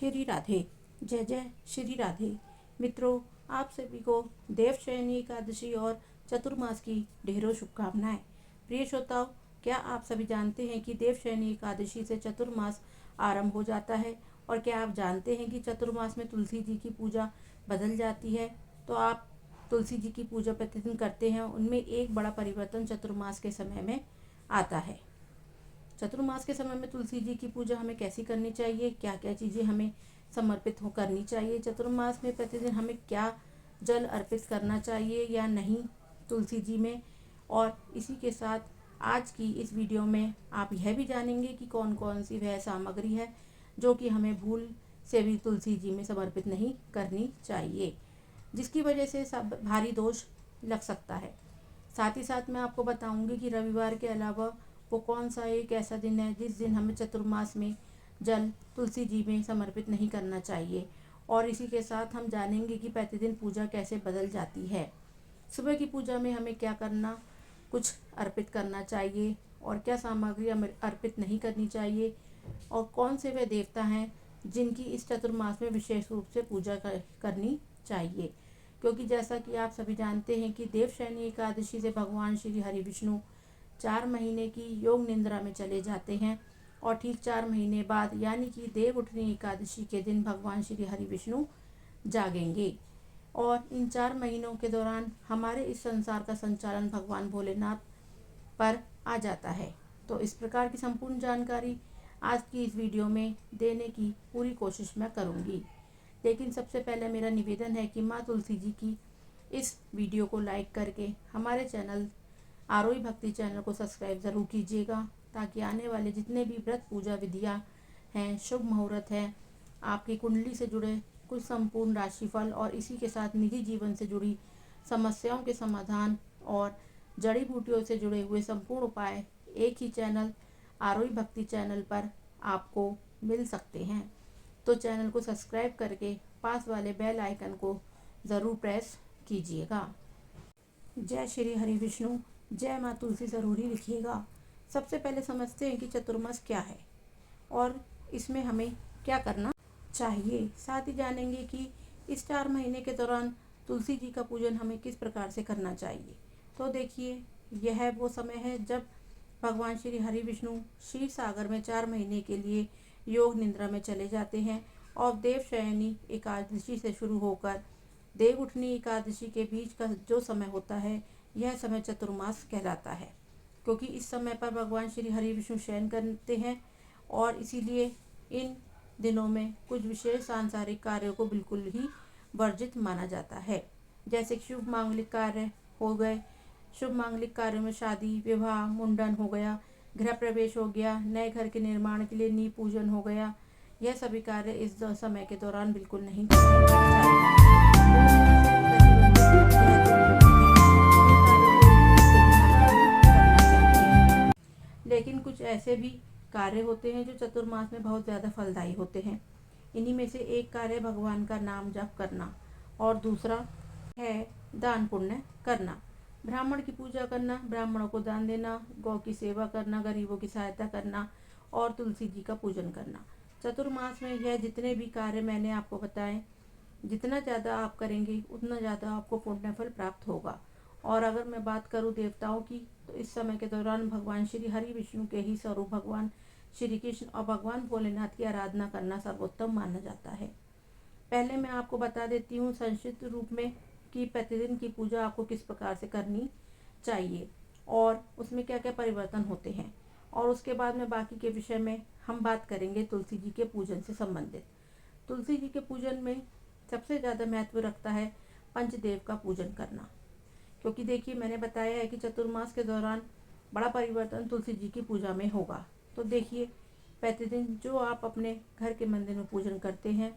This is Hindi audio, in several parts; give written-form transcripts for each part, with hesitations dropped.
श्री राधे। जय जय श्री राधे। मित्रों, आप सभी को देवशयनी एकादशी और चतुर्मास की ढेरों शुभकामनाएं। प्रिय श्रोताओं, क्या आप सभी जानते हैं कि देवशयनी एकादशी से चतुर्मास आरंभ हो जाता है? और क्या आप जानते हैं कि चतुर्मास में तुलसी जी की पूजा बदल जाती है? तो आप तुलसी जी की पूजा प्रतिदिन करते हैं, उनमें एक बड़ा परिवर्तन चतुर्मास के समय में आता है। चतुर्मास के समय में तुलसी जी की पूजा हमें कैसी करनी चाहिए, क्या क्या चीज़ें हमें समर्पित हो करनी चाहिए, चतुर्मास में प्रतिदिन हमें क्या जल अर्पित करना चाहिए या नहीं तुलसी जी में। और इसी के साथ आज की इस वीडियो में आप यह भी जानेंगे कि कौन कौन सी वह सामग्री है जो कि हमें भूल से भी तुलसी जी में समर्पित नहीं करनी चाहिए, जिसकी वजह से सब भारी दोष लग सकता है। साथ ही साथ मैं आपको बताऊंगी कि रविवार के अलावा वो कौन सा एक ऐसा दिन है जिस दिन हमें चतुर्मास में जल तुलसी जी में समर्पित नहीं करना चाहिए। और इसी के साथ हम जानेंगे कि प्रतिदिन पूजा कैसे बदल जाती है। सुबह की पूजा में हमें क्या करना, कुछ अर्पित करना चाहिए और क्या सामग्री हमें अर्पित नहीं करनी चाहिए, और कौन से वे देवता हैं जिनकी इस चतुर्मास में विशेष रूप से पूजा करनी चाहिए। क्योंकि जैसा कि आप सभी जानते हैं कि देवशयनी एकादशी से भगवान श्री हरि विष्णु 4 महीने की योग निद्रा में चले जाते हैं और ठीक 4 महीने बाद यानी कि देव उठनी एकादशी के दिन भगवान श्री हरि विष्णु जागेंगे। और इन 4 महीनों के दौरान हमारे इस संसार का संचालन भगवान भोलेनाथ पर आ जाता है। तो इस प्रकार की संपूर्ण जानकारी आज की इस वीडियो में देने की पूरी कोशिश मैं करूँगी। लेकिन सबसे पहले मेरा निवेदन है कि माँ तुलसी जी की इस वीडियो को लाइक करके हमारे चैनल आरोही भक्ति चैनल को सब्सक्राइब ज़रूर कीजिएगा, ताकि आने वाले जितने भी व्रत पूजा विधियाँ हैं, शुभ मुहूर्त हैं, आपकी कुंडली से जुड़े कुछ संपूर्ण राशिफल और इसी के साथ निजी जीवन से जुड़ी समस्याओं के समाधान और जड़ी बूटियों से जुड़े हुए संपूर्ण उपाय एक ही चैनल आरोही भक्ति चैनल पर आपको मिल सकते हैं। तो चैनल को सब्सक्राइब करके पास वाले बेल आइकन को ज़रूर प्रेस कीजिएगा। जय श्री हरि विष्णु, जय माँ तुलसी ज़रूर ही लिखिएगा। सबसे पहले समझते हैं कि चतुर्मास क्या है और इसमें हमें क्या करना चाहिए। साथ ही जानेंगे कि इस 4 महीने के दौरान तुलसी जी का पूजन हमें किस प्रकार से करना चाहिए। तो देखिए, यह वो समय है जब भगवान श्री हरि विष्णु क्षीर सागर में 4 महीने के लिए योग निद्रा में चले जाते हैं और देवशयनी एकादशी से शुरू होकर देव उठनी एकादशी के बीच का जो समय होता है, यह समय चतुर्मास कहलाता है। क्योंकि इस समय पर भगवान श्री हरि विष्णु शयन करते हैं और इसीलिए इन दिनों में कुछ विशेष सांसारिक कार्यों को बिल्कुल ही वर्जित माना जाता है। जैसे शुभ मांगलिक कार्य हो गए, शुभ मांगलिक कार्यों में शादी, विवाह, मुंडन हो गया, गृह प्रवेश हो गया, नए घर के निर्माण के लिए नींव पूजन हो गया। यह सभी कार्य इस समय के दौरान बिल्कुल नहीं करने चाहिए। लेकिन कुछ ऐसे भी कार्य होते हैं जो चतुर्मास में बहुत ज़्यादा फलदायी होते हैं। इन्हीं में से एक कार्य भगवान का नाम जप करना और दूसरा है दान पुण्य करना। ब्राह्मण की पूजा करना, ब्राह्मणों को दान देना, गौ की सेवा करना, गरीबों की सहायता करना और तुलसी जी का पूजन करना। चतुर्मास में यह जितने भी कार्य मैंने आपको बताए, जितना ज़्यादा आप करेंगे उतना ज़्यादा आपको पुण्य फल प्राप्त होगा। और अगर मैं बात करूं देवताओं की, तो इस समय के दौरान भगवान श्री हरि विष्णु के ही स्वरूप भगवान श्री कृष्ण और भगवान भोलेनाथ की आराधना करना सर्वोत्तम माना जाता है। पहले मैं आपको बता देती हूँ संक्षिप्त रूप में कि प्रतिदिन की पूजा आपको किस प्रकार से करनी चाहिए और उसमें क्या क्या परिवर्तन होते हैं। और उसके बाद में बाकी के विषय में हम बात करेंगे तुलसी जी के पूजन से संबंधित। तुलसी जी के पूजन में सबसे ज़्यादा महत्व रखता है पंचदेव का पूजन करना। क्योंकि देखिए, मैंने बताया है कि चतुर्मास के दौरान बड़ा परिवर्तन तुलसी जी की पूजा में होगा। तो देखिए, प्रतिदिन जो आप अपने घर के मंदिर में पूजन करते हैं,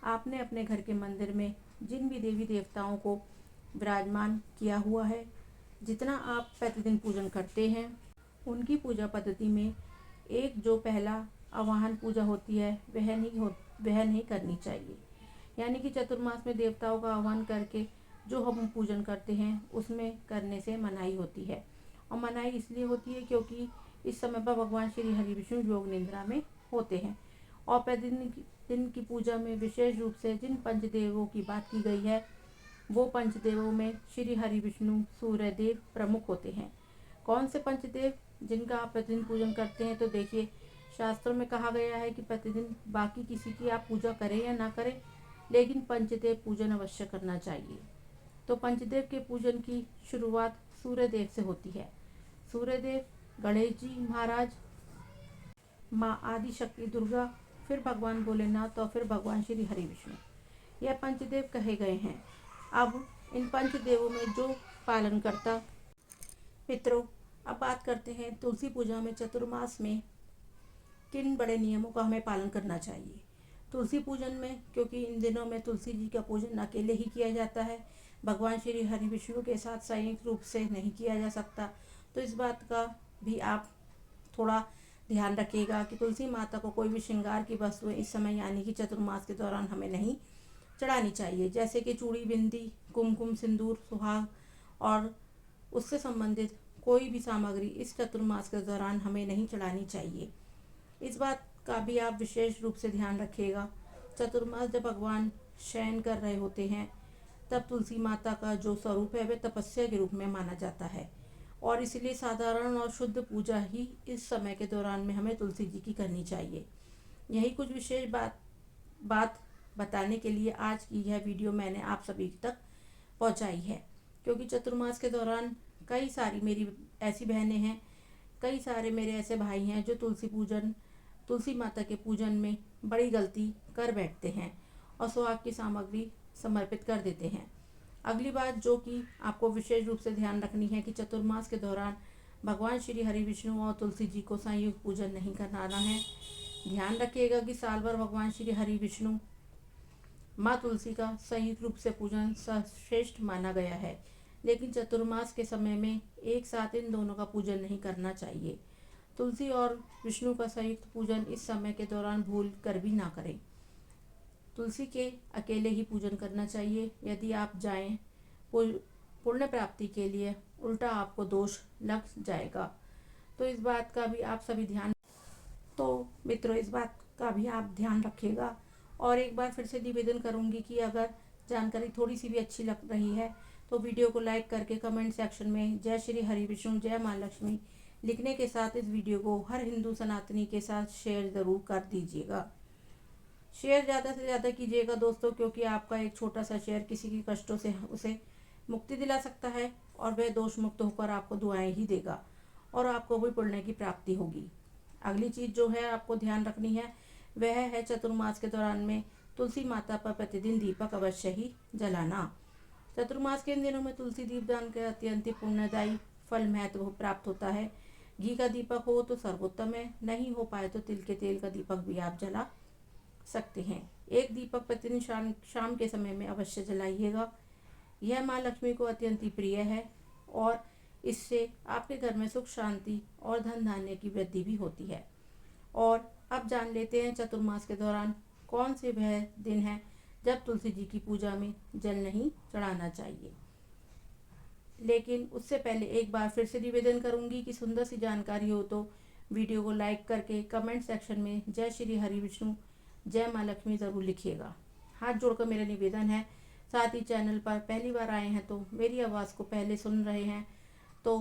आपने अपने घर के मंदिर में जिन भी देवी देवताओं को विराजमान किया हुआ है, जितना आप प्रतिदिन पूजन करते हैं, उनकी पूजा पद्धति में एक जो पहला आवाहन पूजा होती है वह नहीं करनी चाहिए। यानी कि चतुर्मास में देवताओं का आह्वान करके जो हम पूजन करते हैं उसमें करने से मनाही होती है। और मनाही इसलिए होती है क्योंकि इस समय पर भगवान श्री हरि विष्णु योग निद्रा में होते हैं और प्रतिदिन दिन की पूजा में विशेष रूप से जिन पंचदेवों की बात की गई है, वो पंचदेवों में श्री हरि विष्णु सूर्यदेव प्रमुख होते हैं। कौन से पंचदेव जिनका आप प्रतिदिन पूजन करते हैं? तो देखिए, शास्त्रों में कहा गया है कि प्रतिदिन बाकी किसी की आप पूजा करें या ना करें, लेकिन पंचदेव पूजन अवश्य करना चाहिए। तो पंचदेव के पूजन की शुरुआत सूर्यदेव से होती है। सूर्यदेव, गणेश जी महाराज, माँ आदि शक्ति दुर्गा, फिर भगवान भोलेनाथ और फिर भगवान श्री हरि विष्णु, यह पंचदेव कहे गए हैं। अब इन पंचदेवों में जो पालन करता मित्रों, अब बात करते हैं तुलसी पूजा में चतुर्मास में किन बड़े नियमों का हमें पालन करना चाहिए। तुलसी पूजन में, क्योंकि इन दिनों में तुलसी जी का पूजन अकेले ही किया जाता है, भगवान श्री हरि विष्णु के साथ संयुक्त रूप से नहीं किया जा सकता, तो इस बात का भी आप थोड़ा ध्यान रखिएगा कि तुलसी माता को कोई भी श्रृंगार की वस्तुएं इस समय यानी कि चतुर्मास के दौरान हमें नहीं चढ़ानी चाहिए, जैसे कि चूड़ी, बिंदी, कुमकुम, सिंदूर, सुहाग और उससे संबंधित कोई भी सामग्री इस चतुर्मास के दौरान हमें नहीं चढ़ानी चाहिए। इस बात का भी आप विशेष रूप से ध्यान रखिएगा। चतुर्मास जब भगवान शयन कर रहे होते हैं, तब तुलसी माता का जो स्वरूप है वह तपस्या के रूप में माना जाता है, और इसलिए साधारण और शुद्ध पूजा ही इस समय के दौरान में हमें तुलसी जी की करनी चाहिए। यही कुछ विशेष बात बताने के लिए आज की यह वीडियो मैंने आप सभी तक पहुंचाई है, क्योंकि चतुर्मास के दौरान कई सारी मेरी ऐसी बहनें हैं, कई सारे मेरे ऐसे भाई हैं जो तुलसी माता के पूजन में बड़ी गलती कर बैठते हैं और सुहाग की सामग्री समर्पित कर देते हैं। अगली बात जो कि आपको विशेष रूप से ध्यान रखनी है कि चतुर्मास के दौरान भगवान श्री हरि विष्णु और तुलसी जी को संयुक्त पूजन नहीं कराना है। ध्यान रखिएगा कि साल भर भगवान श्री हरि विष्णु, माँ तुलसी का संयुक्त रूप से पूजन सर्वश्रेष्ठ माना गया है, लेकिन चतुर्मास के समय में एक साथ इन दोनों का पूजन नहीं करना चाहिए। तुलसी और विष्णु का संयुक्त पूजन इस समय के दौरान भूल कर भी ना करें। तुलसी के अकेले ही पूजन करना चाहिए। यदि आप जाएं पुण्य प्राप्ति के लिए, उल्टा आपको दोष लग जाएगा। तो इस बात का भी आप सभी मित्रों, इस बात का भी आप ध्यान रखिएगा। और एक बार फिर से निवेदन करूंगी कि अगर जानकारी थोड़ी सी भी अच्छी लग रही है तो वीडियो को लाइक करके कमेंट सेक्शन में जय श्री हरि विष्णु, जय माँ लक्ष्मी लिखने के साथ इस वीडियो को हर हिंदू सनातनी के साथ शेयर ज़रूर कर दीजिएगा। शेयर ज़्यादा से ज़्यादा कीजिएगा दोस्तों, क्योंकि आपका एक छोटा सा शेयर किसी के कष्टों से उसे मुक्ति दिला सकता है और वह दोष मुक्त होकर आपको दुआएं ही देगा और आपको भी पुण्य की प्राप्ति होगी। अगली चीज़ जो है आपको ध्यान रखनी है वह है चतुर्मास के दौरान में तुलसी माता पर प्रतिदिन दीपक अवश्य ही जलाना। चतुर्मास के इन दिनों में तुलसी दीपदान के अत्यंत पुण्यदायी फल महत्व प्राप्त होता है। घी का दीपक हो तो सर्वोत्तम है, नहीं हो पाए तो तिल के तेल का दीपक भी आप जला सकते हैं। एक दीपक प्रतिदिन शाम के समय में अवश्य जलाइएगा। यह माँ लक्ष्मी को अत्यंत प्रिय है और इससे आपके घर में सुख, शांति और धन धान्य की वृद्धि भी होती है। और अब जान लेते हैं चतुर्मास के दौरान कौन से वह दिन है जब तुलसी जी की पूजा में जल नहीं चढ़ाना चाहिए। लेकिन उससे पहले एक बार फिर से निवेदन करूंगी कि सुंदर सी जानकारी हो तो वीडियो को लाइक करके कमेंट सेक्शन में जय श्री हरि विष्णु, जय माँ लक्ष्मी ज़रूर लिखिएगा। हाथ जोड़कर मेरा निवेदन है। साथ ही चैनल पर पहली बार आए हैं तो मेरी आवाज़ को पहले सुन रहे हैं तो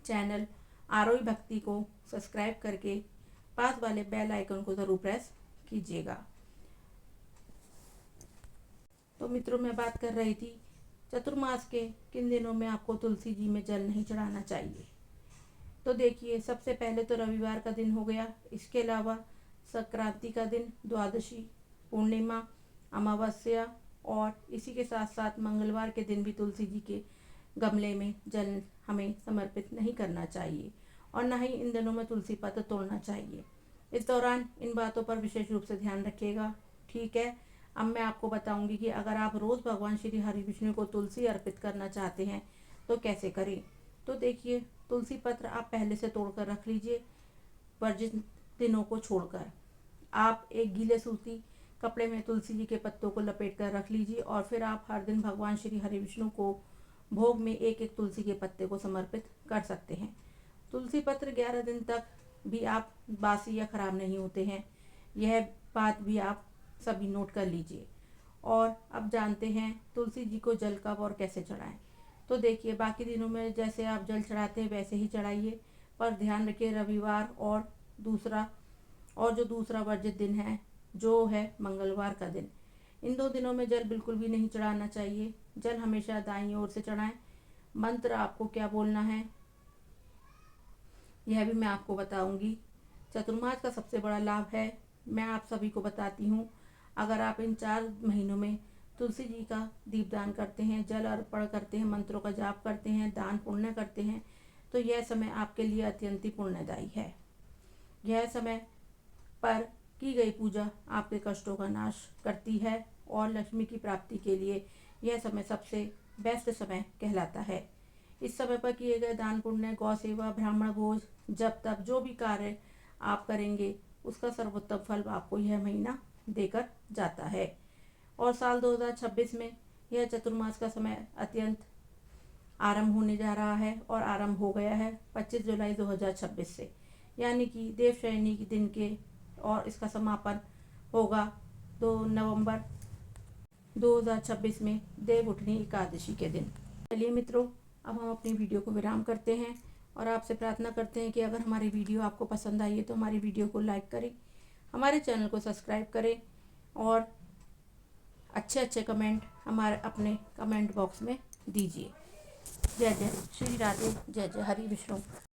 चैनल आरोही भक्ति को सब्सक्राइब करके पास वाले बेल आइकन को ज़रूर प्रेस कीजिएगा। तो मित्रों, मैं बात कर रही थी चतुर्मास के किन दिनों में आपको तुलसी जी में जल नहीं चढ़ाना चाहिए। तो देखिए, सबसे पहले तो रविवार का दिन हो गया। इसके अलावा संक्रांति का दिन, द्वादशी, पूर्णिमा, अमावस्या और इसी के साथ साथ मंगलवार के दिन भी तुलसी जी के गमले में जल हमें समर्पित नहीं करना चाहिए और न ही इन दिनों में तुलसी पत्र तोड़ना चाहिए। इस दौरान इन बातों पर विशेष रूप से ध्यान रखिएगा। ठीक है, अब मैं आपको बताऊंगी कि अगर आप रोज़ भगवान श्री हरि विष्णु को तुलसी अर्पित करना चाहते हैं तो कैसे करें। तो देखिए, तुलसी पत्र आप पहले से तोड़कर रख लीजिए। वर्जित दिनों को छोड़कर आप एक गीले सूती कपड़े में तुलसी जी के पत्तों को लपेट कर रख लीजिए और फिर आप हर दिन भगवान श्री हरि विष्णु को भोग में एक एक तुलसी के पत्ते को समर्पित कर सकते हैं। तुलसी पत्र 11 दिन तक भी आप बासी या खराब नहीं होते हैं। यह बात भी आप सभी नोट कर लीजिए। और अब जानते हैं तुलसी जी को जल कब और कैसे चढ़ाएं। तो देखिए, बाकी दिनों में जैसे आप जल चढ़ाते हैं वैसे ही चढ़ाइए, पर ध्यान रखिए रविवार और जो दूसरा वर्जित दिन है जो है मंगलवार का दिन, इन 2 दिनों में जल बिल्कुल भी नहीं चढ़ाना चाहिए। जल हमेशा दाईं ओर से चढ़ाएं। मंत्र आपको क्या बोलना है यह भी मैं आपको बताऊंगी। चतुर्मास का सबसे बड़ा लाभ है, मैं आप सभी को बताती हूँ। अगर आप इन 4 महीनों में तुलसी जी का दीपदान करते हैं, जल अर्पण करते हैं, मंत्रों का जाप करते हैं, दान पुण्य करते हैं, तो यह समय आपके लिए अत्यंत ही पुण्यदायी है। यह समय पर की गई पूजा आपके कष्टों का नाश करती है और लक्ष्मी की प्राप्ति के लिए यह समय सबसे बेस्ट समय कहलाता है। इस समय पर किए गए दान पुण्य, गौ सेवा, ब्राह्मण भोज, जब तब जो भी कार्य आप करेंगे उसका सर्वोत्तम फल आपको यह महीना देकर जाता है। और साल 2026 में यह चतुर्मास का समय अत्यंत आरंभ होने जा रहा है और आरंभ हो गया है 25 जुलाई 2026 से, यानी कि देवशयनी के दिन के, और इसका समापन होगा 2 नवंबर 2026 में देवउठनी एकादशी के दिन। चलिए मित्रों, अब हम अपनी वीडियो को विराम करते हैं और आपसे प्रार्थना करते हैं कि अगर हमारी वीडियो आपको पसंद आई है तो हमारी वीडियो को लाइक करें, हमारे चैनल को सब्सक्राइब करें और अच्छे अच्छे कमेंट हमारे अपने कमेंट बॉक्स में दीजिए। जय जय श्री राधे, जय जय हरि विष्णु।